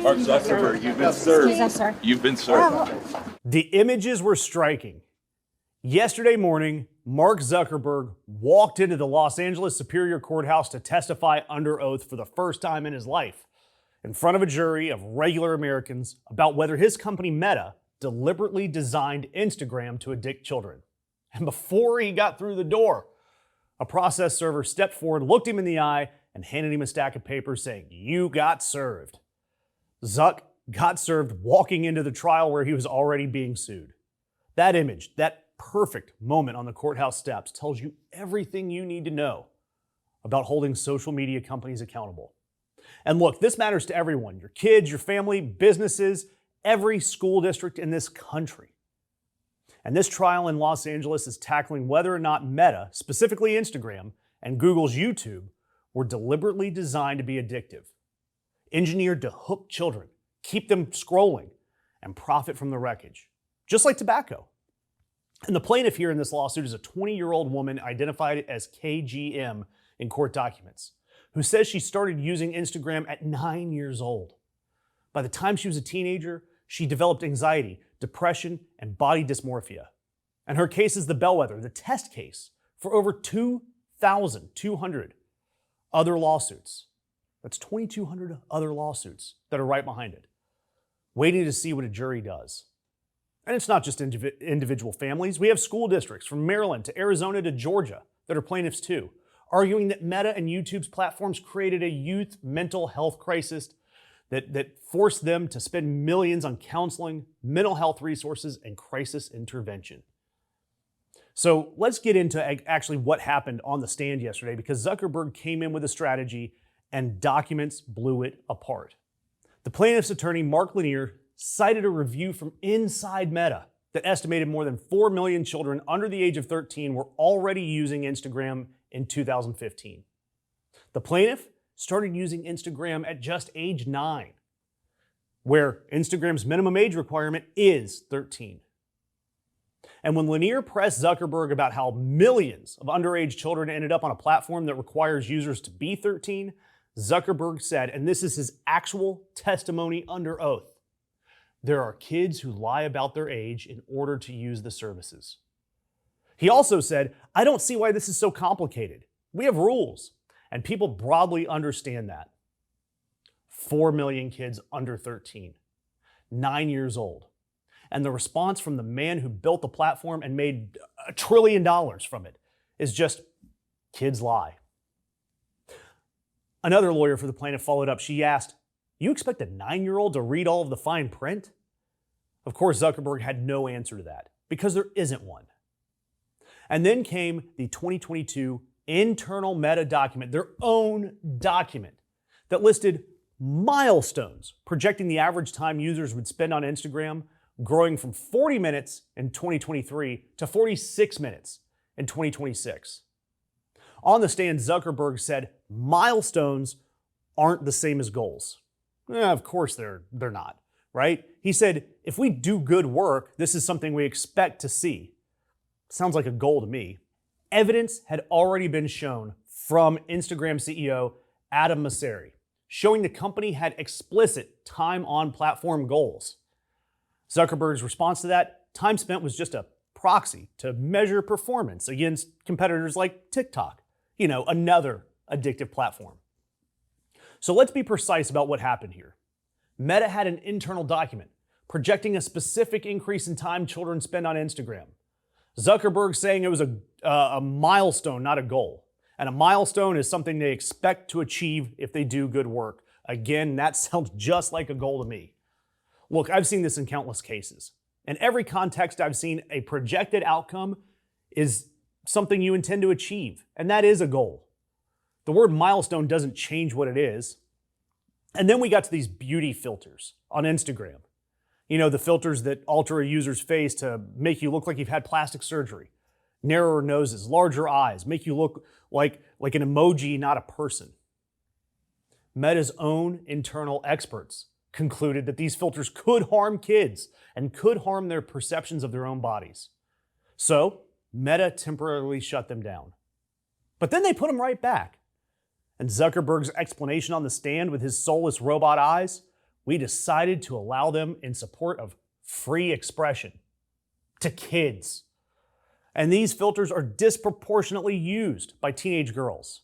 Mark Zuckerberg, you've been served. Excuse us, sir. You've been served. The images were striking. Yesterday morning, Mark Zuckerberg walked into the Los Angeles Superior Courthouse to testify under oath for the first time in his life in front of a jury of regular Americans about whether his company Meta deliberately designed Instagram to addict children. And before he got through the door, a process server stepped forward, looked him in the eye, and handed him a stack of papers saying, "You got served." Zuck got served walking into the trial where he was already being sued. That image, that perfect moment on the courthouse steps, tells you everything you need to know about holding social media companies accountable. And look, this matters to everyone, your kids, your family, businesses, every school district in this country. And this trial in Los Angeles is tackling whether or not Meta, specifically Instagram, and Google's YouTube were deliberately designed to be addictive, engineered to hook children, keep them scrolling, and profit from the wreckage, just like tobacco. And the plaintiff here in this lawsuit is a 20-year-old woman identified as KGM in court documents, who says she started using Instagram at 9 years old. By the time she was a teenager, she developed anxiety, depression, and body dysmorphia. And her case is the bellwether, the test case, for over 2,200 other lawsuits. That's 2,200 other lawsuits that are right behind it, waiting to see what a jury does. And it's not just individual families. We have school districts from Maryland to Arizona to Georgia that are plaintiffs too, arguing that Meta and YouTube's platforms created a youth mental health crisis that forced them to spend millions on counseling, mental health resources, and crisis intervention. So let's get into actually what happened on the stand yesterday, because Zuckerberg came in with a strategy and documents blew it apart. The plaintiff's attorney, Mark Lanier, cited a review from inside Meta that estimated more than 4 million children under the age of 13 were already using Instagram in 2015. The plaintiff started using Instagram at just age 9, where Instagram's minimum age requirement is 13. And when Lanier pressed Zuckerberg about how millions of underage children ended up on a platform that requires users to be 13, Zuckerberg said, and this is his actual testimony under oath, "There are kids who lie about their age in order to use the services." He also said, "I don't see why this is so complicated. We have rules, and people broadly understand that." 4 million kids under 13, 9 years old. And the response from the man who built the platform and made $1 trillion from it is just, kids lie. Another lawyer for the plaintiff followed up. She asked, "You expect a 9-year-old to read all of the fine print?" Of course, Zuckerberg had no answer to that, because there isn't one. And then came the 2022 internal Meta document, their own document, that listed milestones projecting the average time users would spend on Instagram, growing from 40 minutes in 2023 to 46 minutes in 2026. On the stand, Zuckerberg said milestones aren't the same as goals. Of course they're not, right? He said, if we do good work, this is something we expect to see. Sounds like a goal to me. Evidence had already been shown from Instagram CEO Adam Mosseri, showing the company had explicit time on platform goals. Zuckerberg's response to that, time spent was just a proxy to measure performance against competitors like TikTok, another addictive platform. So let's be precise about what happened here. Meta had an internal document projecting a specific increase in time children spend on Instagram. Zuckerberg saying it was a milestone, not a goal. And a milestone is something they expect to achieve if they do good work. Again, that sounds just like a goal to me. Look, I've seen this in countless cases. In every context I've seen, a projected outcome is something you intend to achieve, and that is a goal. The word milestone doesn't change what it is. And then we got to these beauty filters on Instagram. The filters that alter a user's face to make you look like you've had plastic surgery. Narrower noses, larger eyes, make you look like an emoji, not a person. Meta's own internal experts concluded that these filters could harm kids and could harm their perceptions of their own bodies. So Meta temporarily shut them down. But then they put them right back. And Zuckerberg's explanation on the stand with his soulless robot eyes we decided to allow them in support of free expression to kids. And these filters are disproportionately used by teenage girls.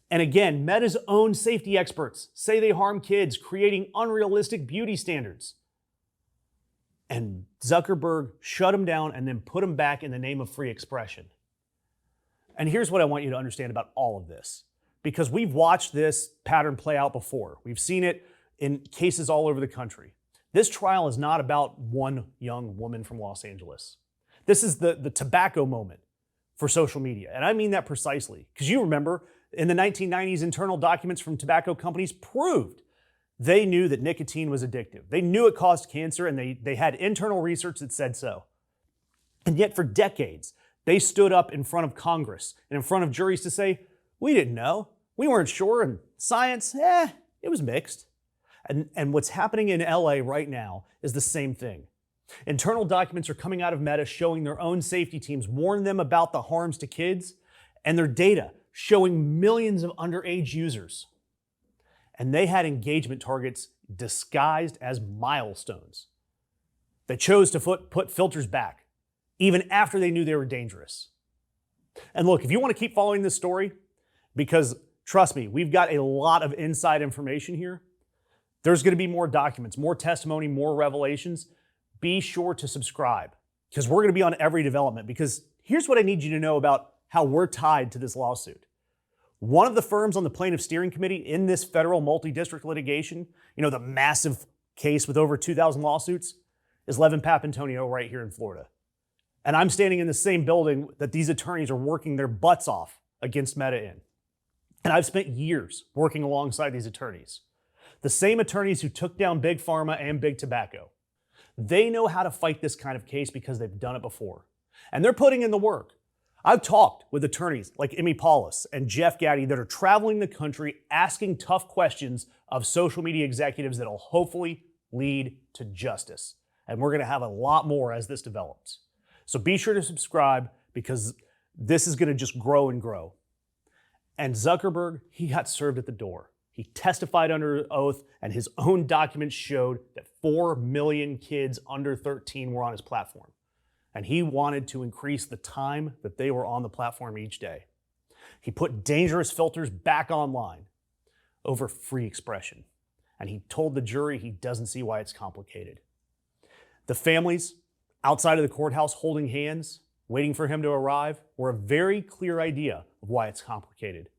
And again, Meta's own safety experts say they harm kids, creating unrealistic beauty standards. And Zuckerberg shut them down and then put them back in the name of free expression. And here's what I want you to understand about all of this, because we've watched this pattern play out before. We've seen it in cases all over the country. This trial is not about one young woman from Los Angeles. This is the tobacco moment for social media. And I mean that precisely, because you remember in the 1990s, internal documents from tobacco companies proved they knew that nicotine was addictive. They knew it caused cancer, and they had internal research that said so. And yet for decades, they stood up in front of Congress and in front of juries to say, we didn't know, we weren't sure, and science, it was mixed. And what's happening in LA right now is the same thing. Internal documents are coming out of Meta showing their own safety teams warn them about the harms to kids, and their data showing millions of underage users. And they had engagement targets disguised as milestones. They chose to put filters back, even after they knew they were dangerous. And look, if you want to keep following this story, because trust me, we've got a lot of inside information here. There's going to be more documents, more testimony, more revelations. Be sure to subscribe, because we're going to be on every development. Because here's what I need you to know about how we're tied to this lawsuit. One of the firms on the plaintiff steering committee in this federal multi-district litigation, the massive case with over 2,000 lawsuits, is Levin Papantonio right here in Florida. And I'm standing in the same building that these attorneys are working their butts off against Meta in. And I've spent years working alongside these attorneys. The same attorneys who took down Big Pharma and Big Tobacco. They know how to fight this kind of case because they've done it before. And they're putting in the work. I've talked with attorneys like Emmy Paulus and Jeff Gaddy that are traveling the country asking tough questions of social media executives that'll hopefully lead to justice. And we're going to have a lot more as this develops. So be sure to subscribe, because this is going to just grow and grow. And Zuckerberg, he got served at the door. He testified under oath, and his own documents showed that 4 million kids under 13 were on his platform. And he wanted to increase the time that they were on the platform each day. He put dangerous filters back online over free expression. And he told the jury he doesn't see why it's complicated. The families outside of the courthouse holding hands, waiting for him to arrive, were a very clear idea of why it's complicated.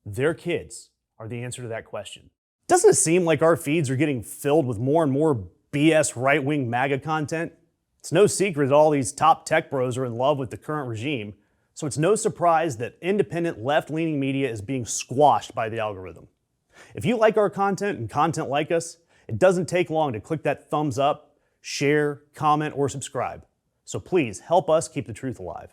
Their kids are the answer to that question. Doesn't it seem like our feeds are getting filled with more and more BS right-wing MAGA content? It's no secret that all these top tech bros are in love with the current regime, so it's no surprise that independent left-leaning media is being squashed by the algorithm. If you like our content and content like us, it doesn't take long to click that thumbs up, share, comment, or subscribe. So please help us keep the truth alive.